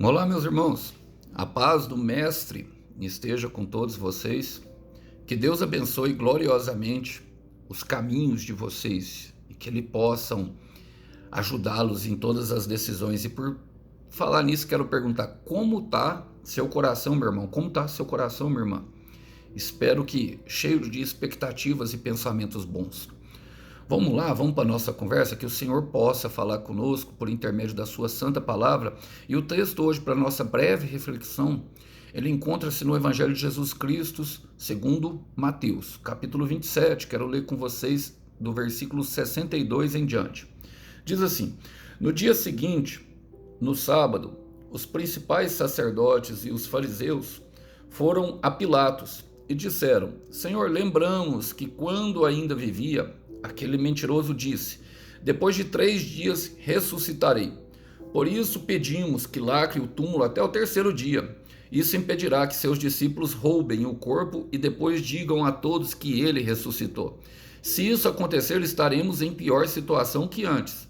Olá, meus irmãos. A paz do Mestre esteja com todos vocês. Que Deus abençoe gloriosamente os caminhos de vocês e que Ele possam ajudá-los em todas as decisões. E por falar nisso, quero perguntar: como está seu coração, meu irmão? Como está seu coração, minha irmã? Espero que cheio de expectativas e pensamentos bons. Vamos lá, vamos para a nossa conversa, que o Senhor possa falar conosco por intermédio da sua santa palavra. E o texto hoje, para a nossa breve reflexão, ele encontra-se no Evangelho de Jesus Cristo, segundo Mateus, capítulo 27. Quero ler com vocês do versículo 62 em diante. Diz assim: no dia seguinte, no sábado, os principais sacerdotes e os fariseus foram a Pilatos e disseram: Senhor, lembramos que quando ainda vivia, aquele mentiroso disse: depois de 3 dias ressuscitarei. Por isso pedimos que lacre o túmulo até o terceiro dia. Isso impedirá que seus discípulos roubem o corpo e depois digam a todos que ele ressuscitou. Se isso acontecer, estaremos em pior situação que antes.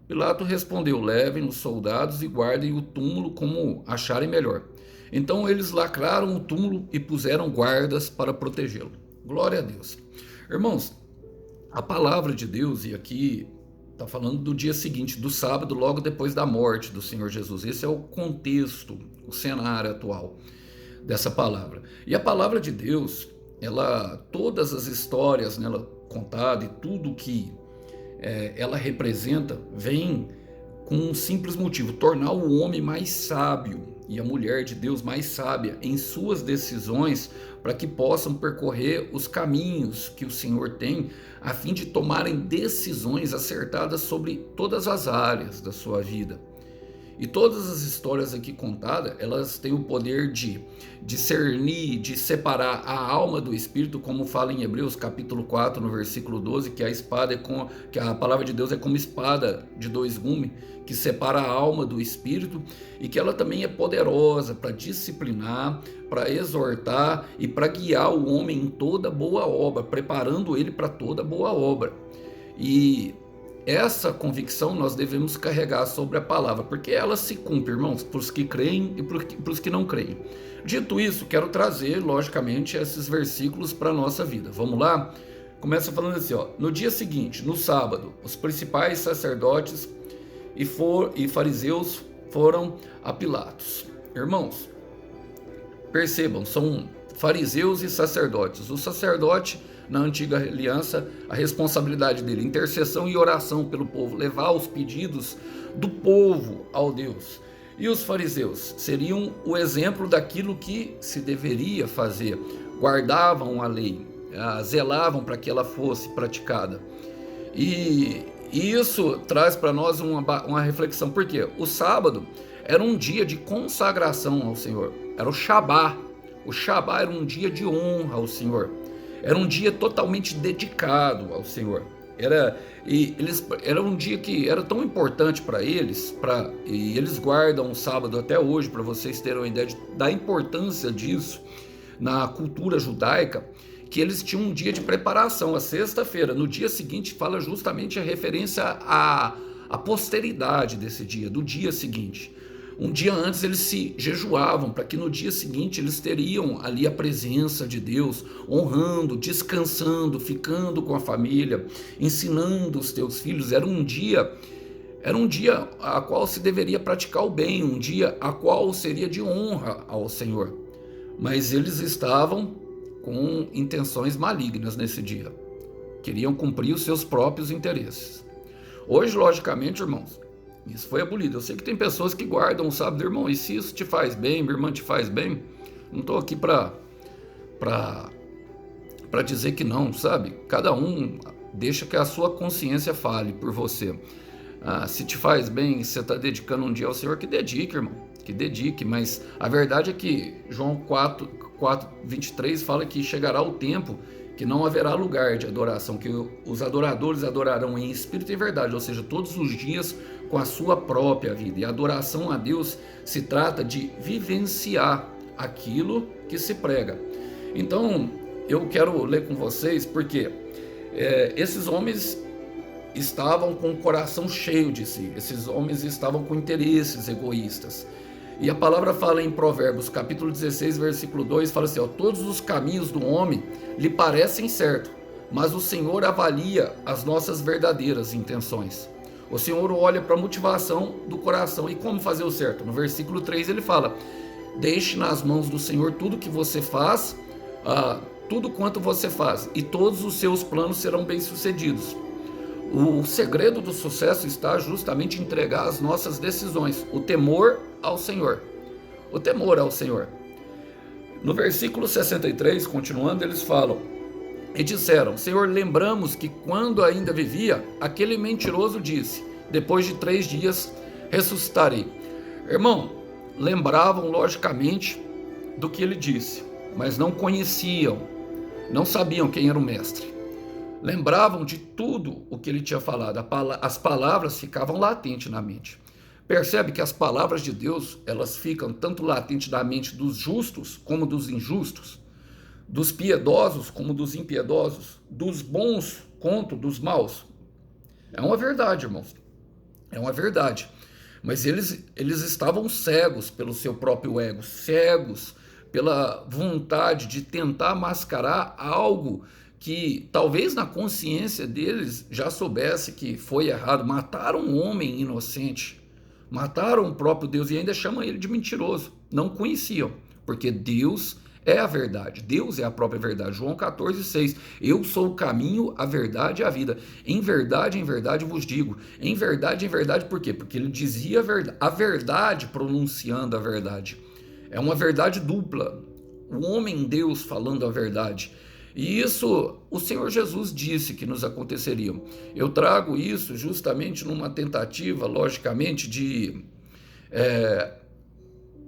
Pilato respondeu: levem os soldados e guardem o túmulo como acharem melhor. Então eles lacraram o túmulo e puseram guardas para protegê-lo. Glória a Deus. Irmãos, a palavra de Deus, e aqui está falando do dia seguinte, do sábado, logo depois da morte do Senhor Jesus. Esse é o contexto, o cenário atual dessa palavra. E a palavra de Deus, todas as histórias nela contadas e tudo que ela representa, vem com um simples motivo: tornar o homem mais sábio e a mulher de Deus mais sábia em suas decisões, para que possam percorrer os caminhos que o Senhor tem, a fim de tomarem decisões acertadas sobre todas as áreas da sua vida. E todas as histórias aqui contadas, elas têm o poder de discernir, de separar a alma do espírito, como fala em Hebreus capítulo 4, no versículo 12, que que a palavra de Deus é como espada de 2 gumes, que separa a alma do espírito, e que ela também é poderosa para disciplinar, para exortar e para guiar o homem em toda boa obra, preparando ele para toda boa obra. E essa convicção nós devemos carregar sobre a palavra, porque ela se cumpre, irmãos, para os que creem e para os que não creem. Dito isso, quero trazer, logicamente, esses versículos para a nossa vida. Vamos lá? Começa falando assim, ó: no dia seguinte, no sábado, os principais sacerdotes e fariseus foram a Pilatos. Irmãos, percebam, são fariseus e sacerdotes. O sacerdote, na antiga aliança, a responsabilidade dele, intercessão e oração pelo povo, levar os pedidos do povo ao Deus. E os fariseus seriam o exemplo daquilo que se deveria fazer, guardavam a lei, zelavam para que ela fosse praticada. E isso traz para nós uma reflexão, porque o sábado era um dia de consagração ao Senhor, era o Shabá. O Shabá era um dia de honra ao Senhor. Era um dia totalmente dedicado ao Senhor. Era um dia que era tão importante para eles, e eles guardam o sábado até hoje, para vocês terem uma ideia da importância disso na cultura judaica, que eles tinham um dia de preparação, a sexta-feira. No dia seguinte fala justamente a referência à posteridade desse dia, do dia seguinte. Um dia antes eles se jejuavam, para que no dia seguinte eles teriam ali a presença de Deus, honrando, descansando, ficando com a família, ensinando os teus filhos. Era um dia a qual se deveria praticar o bem, um dia a qual seria de honra ao Senhor. Mas eles estavam com intenções malignas nesse dia. Queriam cumprir os seus próprios interesses. Hoje, logicamente, irmãos, isso foi abolido. Eu sei que tem pessoas que guardam o sábado, irmão, e se isso te faz bem, minha irmã, te faz bem, não estou aqui para dizer que não, sabe? Cada um deixa que a sua consciência fale por você. Se te faz bem, você está dedicando um dia ao Senhor, que dedique, irmão, que dedique. Mas a verdade é que João 4:23 fala que chegará o tempo que não haverá lugar de adoração, que os adoradores adorarão em espírito e verdade, ou seja, todos os dias com a sua própria vida. E a adoração a Deus se trata de vivenciar aquilo que se prega. Então, eu quero ler com vocês, porque esses homens estavam com o coração cheio de si, esses homens estavam com interesses egoístas. E a palavra fala em Provérbios, capítulo 16, versículo 2, fala assim, ó, todos os caminhos do homem lhe parecem certos, mas o Senhor avalia as nossas verdadeiras intenções. O Senhor olha para a motivação do coração. E como fazer o certo? No versículo 3 ele fala, deixe nas mãos do Senhor tudo que você faz, tudo quanto você faz, e todos os seus planos serão bem-sucedidos. O segredo do sucesso está justamente em entregar as nossas decisões, o temor ao Senhor. O temor ao Senhor. No versículo 63, continuando, eles falam, e disseram, Senhor, lembramos que quando ainda vivia, aquele mentiroso disse, depois de 3 dias ressuscitarei. Irmão, lembravam logicamente do que ele disse, mas não conheciam, não sabiam quem era o mestre. Lembravam de tudo o que ele tinha falado, as palavras ficavam latentes na mente. Percebe que as palavras de Deus, elas ficam tanto latentes na mente dos justos como dos injustos, dos piedosos como dos impiedosos, dos bons quanto dos maus. É uma verdade, irmãos. É uma verdade. Mas eles estavam cegos pelo seu próprio ego, cegos pela vontade de tentar mascarar algo que talvez na consciência deles já soubesse que foi errado. Mataram um homem inocente, mataram o próprio Deus e ainda chamam ele de mentiroso. Não conheciam, porque Deus é a verdade, Deus é a própria verdade. João 14,6, eu sou o caminho, a verdade e a vida. Em verdade vos digo. Em verdade, por quê? Porque ele dizia a verdade pronunciando a verdade. É uma verdade dupla, o homem Deus falando a verdade. E isso o Senhor Jesus disse que nos aconteceria. Eu trago isso justamente numa tentativa, logicamente, de...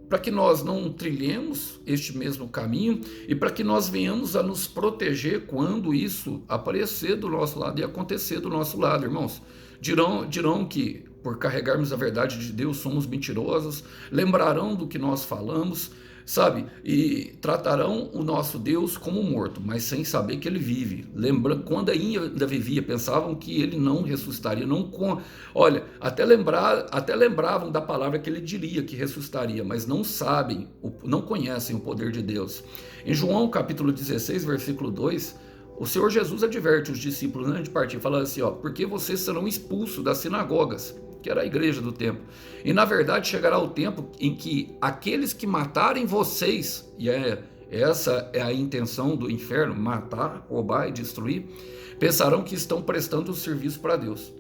para que nós não trilhemos este mesmo caminho e para que nós venhamos a nos proteger quando isso aparecer do nosso lado e acontecer do nosso lado, irmãos. Dirão que por carregarmos a verdade de Deus somos mentirosos, lembrarão do que nós falamos, sabe? E tratarão o nosso Deus como morto, mas sem saber que ele vive. Quando ainda vivia, pensavam que ele não ressuscitaria. Olha, até lembravam da palavra que ele diria que ressuscitaria, mas não sabem, não conhecem o poder de Deus. Em João capítulo 16, versículo 2, o Senhor Jesus adverte os discípulos antes de partir, falando assim, ó, porque vocês serão expulsos das sinagogas, que era a igreja do tempo. E na verdade chegará o tempo em que aqueles que matarem vocês, e essa é a intenção do inferno, matar, roubar e destruir, pensarão que estão prestando um serviço para Deus.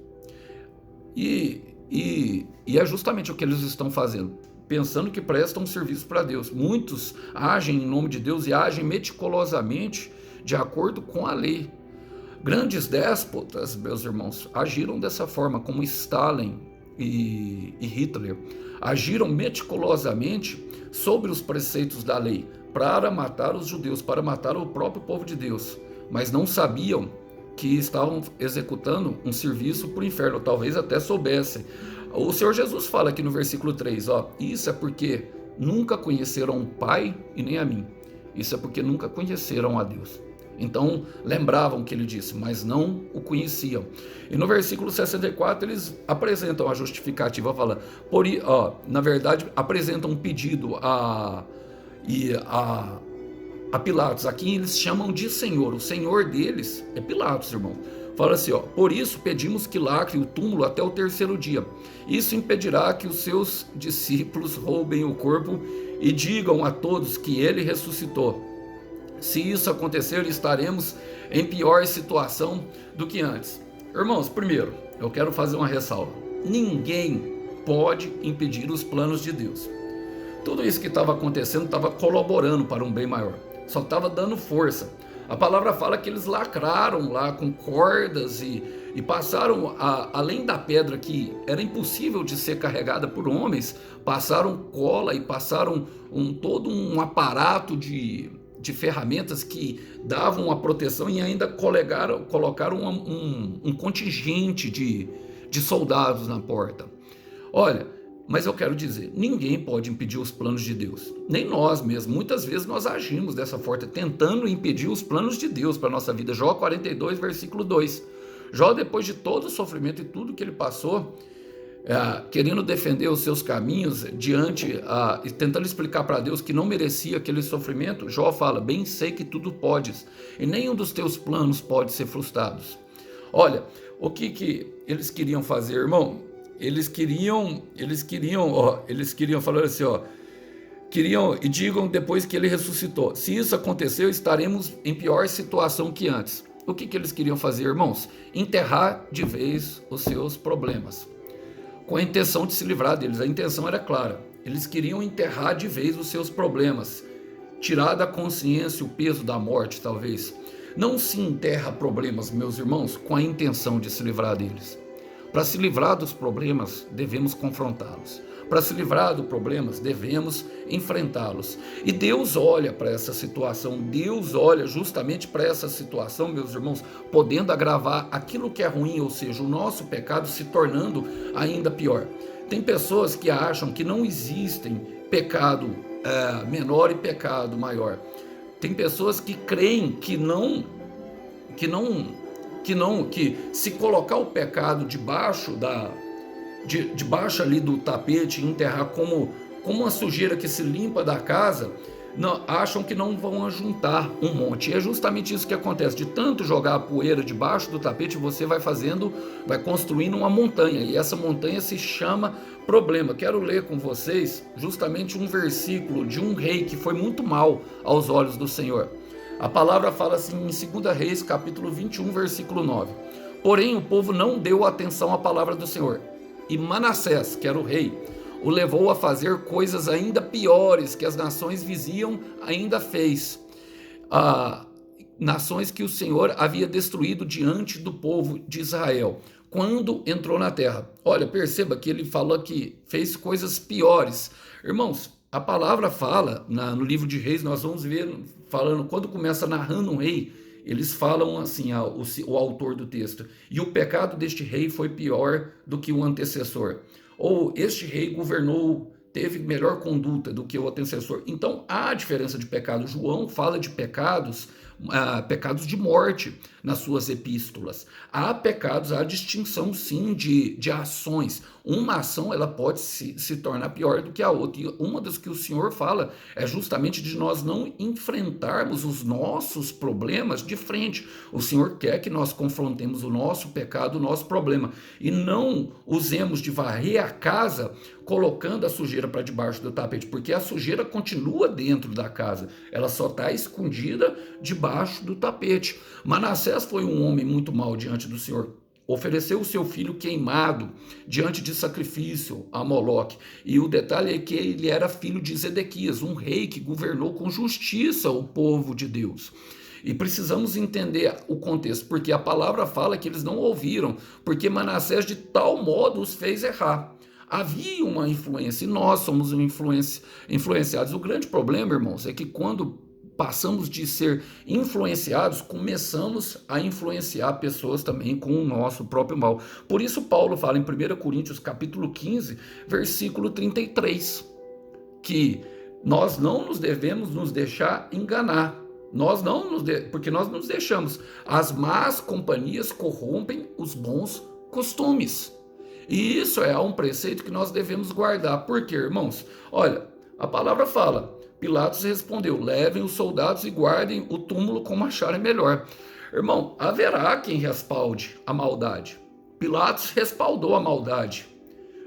E é justamente o que eles estão fazendo, pensando que prestam um serviço para Deus. Muitos agem em nome de Deus e agem meticulosamente de acordo com a lei. Grandes déspotas, meus irmãos, agiram dessa forma, como Stalin e Hitler, agiram meticulosamente sobre os preceitos da lei para matar os judeus, para matar o próprio povo de Deus, mas não sabiam que estavam executando um serviço para o inferno, talvez até soubessem. O Senhor Jesus fala aqui no versículo 3, ó, isso é porque nunca conheceram o Pai e nem a mim, isso é porque nunca conheceram a Deus. Então lembravam que ele disse, mas não o conheciam. E no versículo 64 eles apresentam a justificativa, fala, na verdade apresentam um pedido a Pilatos. Aqui eles chamam de Senhor, o Senhor deles é Pilatos, irmão. Fala assim, ó, por isso pedimos que lacre o túmulo até o 3º dia. Isso impedirá que os seus discípulos roubem o corpo e digam a todos que ele ressuscitou. Se isso acontecer, estaremos em pior situação do que antes. Irmãos, primeiro, eu quero fazer uma ressalva. Ninguém pode impedir os planos de Deus. Tudo isso que estava acontecendo estava colaborando para um bem maior. Só estava dando força. A palavra fala que eles lacraram lá com cordas e passaram, além da pedra que era impossível de ser carregada por homens, passaram cola e passaram todo um aparato de ferramentas que davam a proteção e ainda colocaram um contingente de soldados na porta. Olha, mas eu quero dizer, ninguém pode impedir os planos de Deus, nem nós mesmos. Muitas vezes nós agimos dessa forma, tentando impedir os planos de Deus para a nossa vida. Jó 42, versículo 2. Jó, depois de todo o sofrimento e tudo que ele passou, querendo defender os seus caminhos tentando explicar para Deus que não merecia aquele sofrimento, Jó fala: bem sei que tudo podes, e nenhum dos teus planos pode ser frustrados. Olha, o que eles queriam fazer, irmão? Eles queriam falar assim, queriam e digam depois que ele ressuscitou: se isso aconteceu, estaremos em pior situação que antes. O que eles queriam fazer, irmãos? Enterrar de vez os seus problemas, com a intenção de se livrar deles. A intenção era clara: eles queriam enterrar de vez os seus problemas, tirar da consciência o peso da morte, talvez. Não se enterra problemas, meus irmãos, com a intenção de se livrar deles. Para se livrar dos problemas, devemos confrontá-los. Para se livrar dos problemas, devemos enfrentá-los. E Deus olha para essa situação, Deus olha justamente para essa situação, meus irmãos, podendo agravar aquilo que é ruim, ou seja, o nosso pecado se tornando ainda pior. Tem pessoas que acham que não existem pecado menor e pecado maior. Tem pessoas que creem que se colocar o pecado debaixo ali do tapete e enterrar como uma sujeira que se limpa da casa, acham que não vão juntar um monte. E é justamente isso que acontece: de tanto jogar a poeira debaixo do tapete, você vai construindo uma montanha, e essa montanha se chama problema. Quero ler com vocês justamente um versículo de um rei que foi muito mal aos olhos do Senhor. A palavra fala assim em 2 Reis, capítulo 21, versículo 9: porém o povo não deu atenção à palavra do Senhor, e Manassés, que era o rei, o levou a fazer coisas ainda piores que as nações vizinhas ainda fez. Nações que o Senhor havia destruído diante do povo de Israel, quando entrou na terra. Olha, perceba que ele falou que fez coisas piores. Irmãos, a palavra fala, no livro de Reis, nós vamos ver, quando começa narrando um rei, eles falam assim, o autor do texto: e o pecado deste rei foi pior do que o antecessor. Ou este rei governou, teve melhor conduta do que o antecessor. Então há diferença de pecado. João fala de pecados de morte nas suas epístolas. Há pecados, há distinção sim de ações. Uma ação ela pode se tornar pior do que a outra. E uma das que o Senhor fala é justamente de nós não enfrentarmos os nossos problemas de frente. O Senhor quer que nós confrontemos o nosso pecado, o nosso problema, e não usemos de varrer a casa colocando a sujeira para debaixo do tapete, porque a sujeira continua dentro da casa, ela só está escondida debaixo do tapete. Manassés foi um homem muito mau diante do Senhor. Ofereceu o seu filho queimado diante de sacrifício a Moloque. E o detalhe é que ele era filho de Zedequias, um rei que governou com justiça o povo de Deus. E precisamos entender o contexto, porque a palavra fala que eles não ouviram, porque Manassés de tal modo os fez errar. Havia uma influência, e nós somos influenciados. O grande problema, irmãos, é que quando passamos de ser influenciados, começamos a influenciar pessoas também com o nosso próprio mal. Por isso Paulo fala em 1 Coríntios capítulo 15, versículo 33, que nós não nos devemos nos deixar enganar. Porque nós nos deixamos. As más companhias corrompem os bons costumes. E isso é um preceito que nós devemos guardar. Por quê, irmãos? Olha, a palavra fala: Pilatos respondeu: levem os soldados e guardem o túmulo como acharem melhor. Irmão, haverá quem respalde a maldade. Pilatos respaldou a maldade.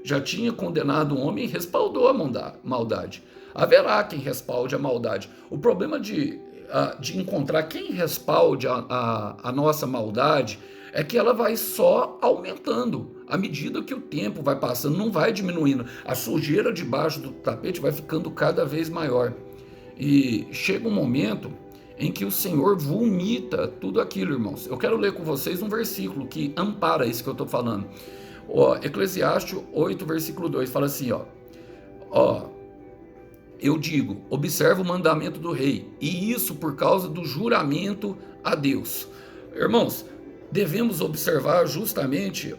Já tinha condenado um homem e respaldou a maldade. Haverá quem respalde a maldade. O problema de encontrar quem respalde a nossa maldade é que ela vai só aumentando à medida que o tempo vai passando, não vai diminuindo. A sujeira debaixo do tapete vai ficando cada vez maior. E chega um momento em que o Senhor vomita tudo aquilo, irmãos. Eu quero ler com vocês um versículo que ampara isso que eu estou falando. Eclesiastes 8, versículo 2, fala assim, eu digo, observa o mandamento do rei, e isso por causa do juramento a Deus. Irmãos, devemos observar justamente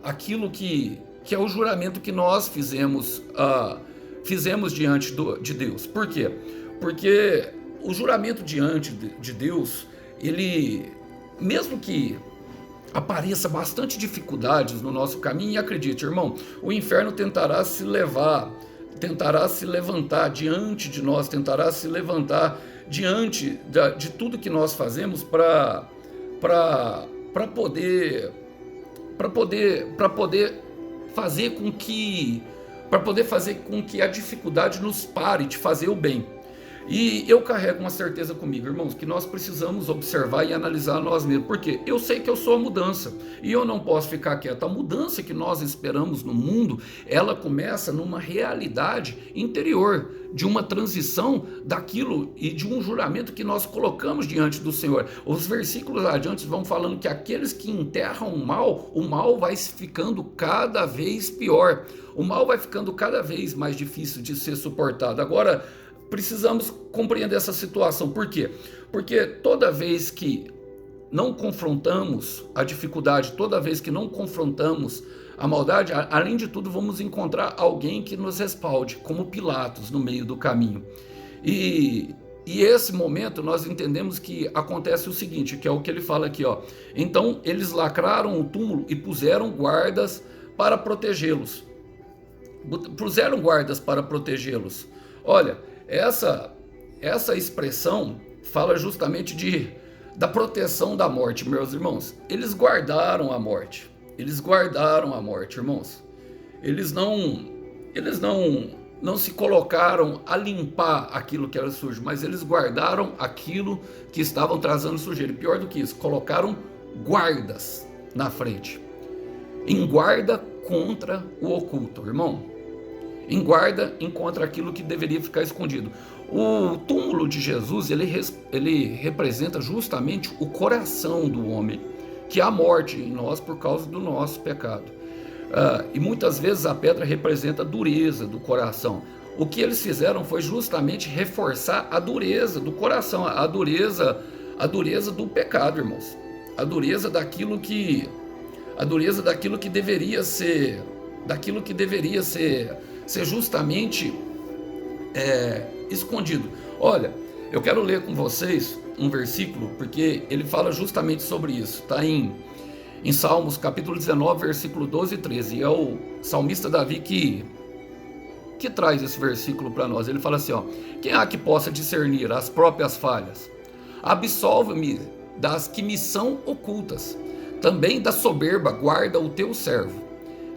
aquilo que é o juramento que nós fizemos diante de Deus. Por quê? Porque o juramento diante de Deus, ele, mesmo que apareça bastante dificuldades no nosso caminho, e acredite, irmão, o inferno tentará se levantar diante de nós, tentará se levantar diante de tudo que nós fazemos para poder fazer com que a dificuldade nos pare de fazer o bem. E eu carrego uma certeza comigo, irmãos, que nós precisamos observar e analisar nós mesmos, porque eu sei que eu sou a mudança, e eu não posso ficar quieto. A mudança que nós esperamos no mundo, ela começa numa realidade interior, de uma transição daquilo e de um juramento que nós colocamos diante do Senhor. Os versículos adiante vão falando que aqueles que enterram o mal vai ficando cada vez pior, o mal vai ficando cada vez mais difícil de ser suportado. Agora, precisamos compreender essa situação. Por quê? Porque toda vez que não confrontamos a dificuldade, toda vez que não confrontamos a maldade, além de tudo, vamos encontrar alguém que nos respalde, como Pilatos, no meio do caminho. E esse momento nós entendemos que acontece o seguinte, que é o que ele fala aqui, ó. Então eles lacraram o túmulo e puseram guardas para protegê-los. Olha, essa expressão fala justamente da proteção da morte, meus irmãos. Eles guardaram a morte, irmãos. Eles não se colocaram a limpar aquilo que era sujo, mas eles guardaram aquilo que estavam trazendo sujeira. E pior do que isso, colocaram guardas na frente, em guarda contra o oculto, irmão. Em guarda contra aquilo que deveria ficar escondido. O túmulo de Jesus, ele representa justamente o coração do homem, que há morte em nós por causa do nosso pecado. E muitas vezes a pedra representa a dureza do coração. O que eles fizeram foi justamente reforçar a dureza do coração, a dureza do pecado, irmãos. A dureza daquilo que deveria ser justamente escondido. Olha, eu quero ler com vocês um versículo, porque ele fala justamente sobre isso. Está em Salmos capítulo 19, versículo 12 e 13. E é o salmista Davi que traz esse versículo para nós. Ele fala assim, ó: quem há que possa discernir as próprias falhas? Absolve-me das que me são ocultas. Também da soberba guarda o teu servo,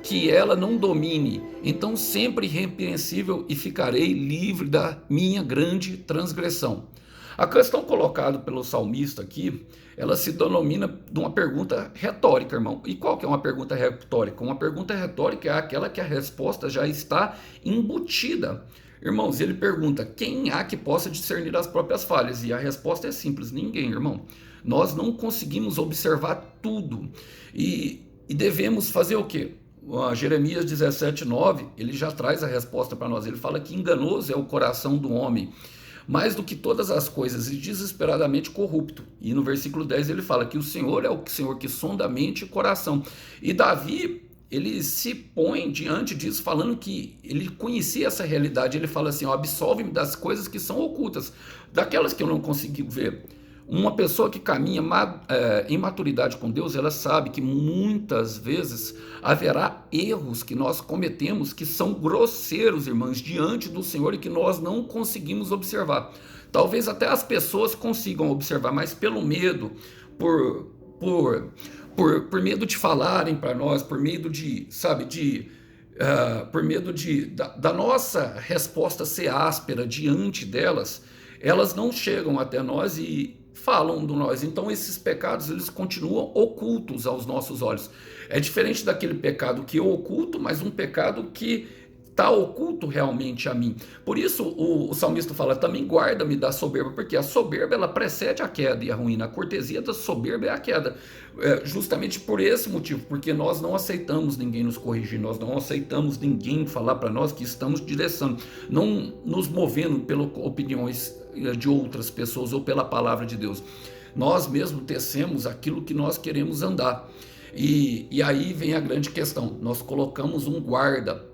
que ela não domine, então sempre irrepreensível, e ficarei livre da minha grande transgressão. A questão colocada pelo salmista aqui, ela se denomina de uma pergunta retórica, irmão. E qual que é uma pergunta retórica? Uma pergunta retórica é aquela que a resposta já está embutida. Irmãos, ele pergunta: quem há que possa discernir as próprias falhas? E a resposta é simples: ninguém, irmão. Nós não conseguimos observar tudo. E devemos fazer o quê? Jeremias 17:9, ele já traz a resposta para nós. Ele fala que enganoso é o coração do homem, mais do que todas as coisas, e desesperadamente corrupto. E no versículo 10 ele fala que o Senhor é o Senhor que sonda a mente e o coração. E Davi, ele se põe diante disso, falando que ele conhecia essa realidade. Ele fala assim: ó, absolve-me das coisas que são ocultas, daquelas que eu não consegui ver. Uma pessoa que caminha em maturidade com Deus, ela sabe que muitas vezes haverá erros que nós cometemos que são grosseiros, irmãos, diante do Senhor, e que nós não conseguimos observar. Talvez até as pessoas consigam observar, mas pelo medo, por medo de falarem para nós, por medo de, da nossa resposta ser áspera diante delas, elas não chegam até nós e falam de nós. Então esses pecados, eles continuam ocultos aos nossos olhos. É diferente daquele pecado que eu oculto, mas um pecado que está oculto realmente a mim. Por isso o salmista fala: também guarda-me da soberba, porque a soberba, ela precede a queda e a ruína. A cortesia da soberba é a queda. Justamente por esse motivo, porque nós não aceitamos ninguém nos corrigir, nós não aceitamos ninguém falar para nós que estamos direção, não nos movendo pelas opiniões de outras pessoas ou pela palavra de Deus. Nós mesmos tecemos aquilo que nós queremos andar. E aí vem a grande questão: nós colocamos um guarda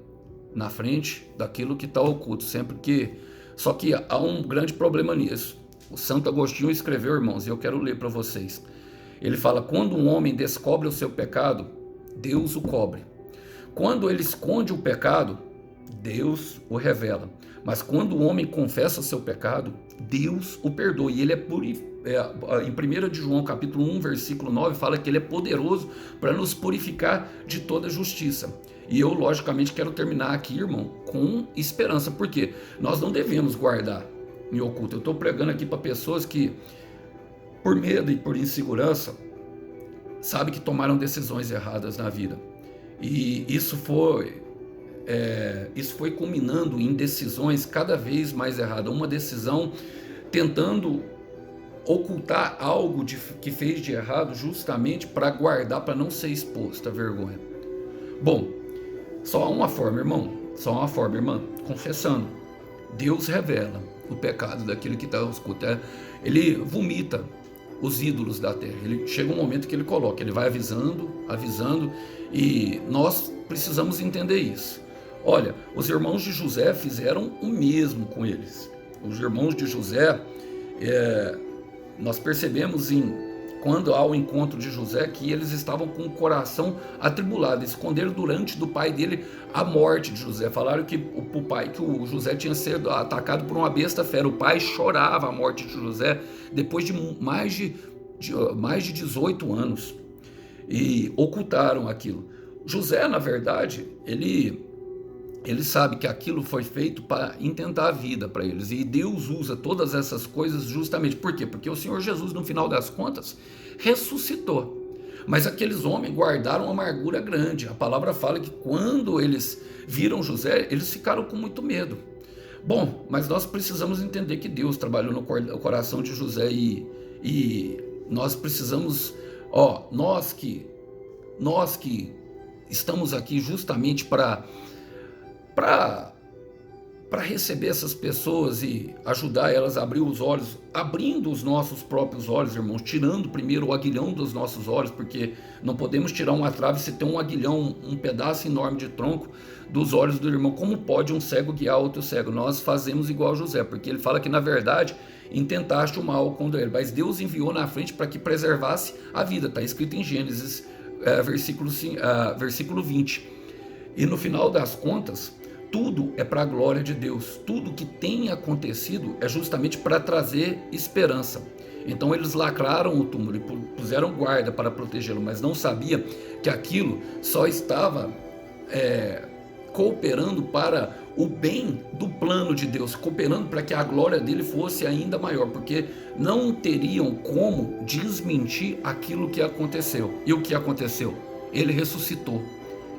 na frente daquilo que está oculto, só que há um grande problema nisso. O Santo Agostinho escreveu, irmãos, e eu quero ler para vocês. Ele fala: quando um homem descobre o seu pecado, Deus o cobre. Quando ele esconde o pecado, Deus o revela. Mas quando o homem confessa o seu pecado, Deus o perdoa. E ele em 1 de João, capítulo 1, versículo 9, fala que ele é poderoso para nos purificar de toda justiça. E eu, logicamente, quero terminar aqui, irmão, com esperança. Por quê? Nós não devemos guardar em oculto. Eu estou pregando aqui para pessoas que, por medo e por insegurança, sabem que tomaram decisões erradas na vida. E isso foi culminando em decisões cada vez mais erradas. Uma decisão tentando ocultar algo que fez de errado justamente para guardar, para não ser exposto à vergonha. Bom, só há uma forma, irmão, irmã, confessando. Deus revela o pecado daquele que está oculto. Ele vomita os ídolos da terra. Ele chega um momento que ele coloca, ele vai avisando, e nós precisamos entender isso. Olha, os irmãos de José fizeram o mesmo com eles. Os irmãos de José, nós percebemos quando há o encontro de José, que eles estavam com o coração atribulado, esconderam durante do pai dele a morte de José. Falaram que o pai, que o José tinha sido atacado por uma besta fera. O pai chorava a morte de José depois de mais de 18 anos, e ocultaram aquilo. José, na verdade, ele sabe que aquilo foi feito para intentar a vida para eles, e Deus usa todas essas coisas justamente, por quê? Porque o Senhor Jesus, no final das contas, ressuscitou, mas aqueles homens guardaram uma amargura grande. A palavra fala que quando eles viram José, eles ficaram com muito medo. Bom, mas nós precisamos entender que Deus trabalhou no coração de José, e nós precisamos, nós que estamos aqui justamente para receber essas pessoas e ajudar elas a abrir os olhos, abrindo os nossos próprios olhos, irmãos, tirando primeiro o aguilhão dos nossos olhos, porque não podemos tirar uma trave se tem um aguilhão, um pedaço enorme de tronco dos olhos do irmão. Como pode um cego guiar outro cego? Nós fazemos igual a José, porque ele fala que, na verdade, intentaste o mal contra ele, mas Deus enviou na frente para que preservasse a vida. Está escrito em Gênesis, versículo 20. E no final das contas, tudo é para a glória de Deus. Tudo que tem acontecido é justamente para trazer esperança. Então eles lacraram o túmulo e puseram guarda para protegê-lo, mas não sabia que aquilo só estava cooperando para o bem do plano de Deus, cooperando para que a glória dele fosse ainda maior, porque não teriam como desmentir aquilo que aconteceu. E o que aconteceu? Ele ressuscitou.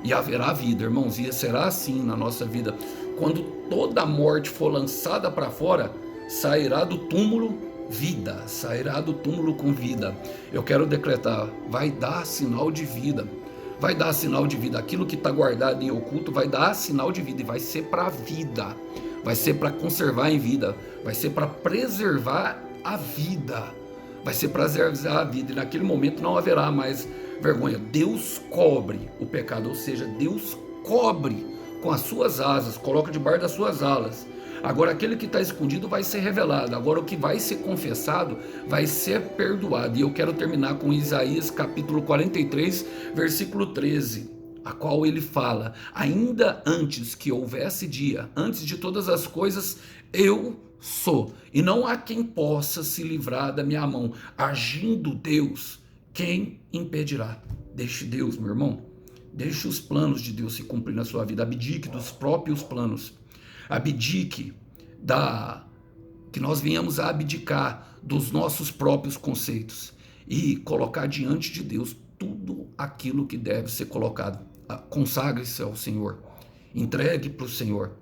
E haverá vida, irmãos, e será assim na nossa vida. Quando toda a morte for lançada para fora, sairá do túmulo vida, sairá do túmulo com vida. Eu quero decretar, vai dar sinal de vida, vai dar sinal de vida. Aquilo que está guardado em oculto vai dar sinal de vida, e vai ser para a vida, vai ser para conservar em vida, vai ser para preservar a vida, vai ser para preservar a vida, e naquele momento não haverá mais vergonha. Deus cobre o pecado, ou seja, Deus cobre com as suas asas, coloca debaixo das suas alas. Agora aquele que está escondido vai ser revelado, agora o que vai ser confessado vai ser perdoado. E eu quero terminar com Isaías capítulo 43, versículo 13, a qual ele fala: ainda antes que houvesse dia, antes de todas as coisas, eu sou, e não há quem possa se livrar da minha mão. Agindo Deus, quem impedirá? Deixe Deus, meu irmão, deixe os planos de Deus se cumprir na sua vida. Abdique dos próprios planos, abdique que nós venhamos a abdicar dos nossos próprios conceitos e colocar diante de Deus tudo aquilo que deve ser colocado. Consagre-se ao Senhor, entregue para o Senhor,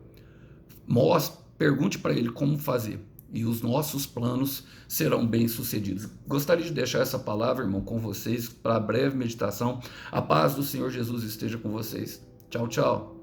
pergunte para Ele como fazer, e os nossos planos serão bem-sucedidos. Gostaria de deixar essa palavra, irmão, com vocês para a breve meditação. A paz do Senhor Jesus esteja com vocês. Tchau, tchau.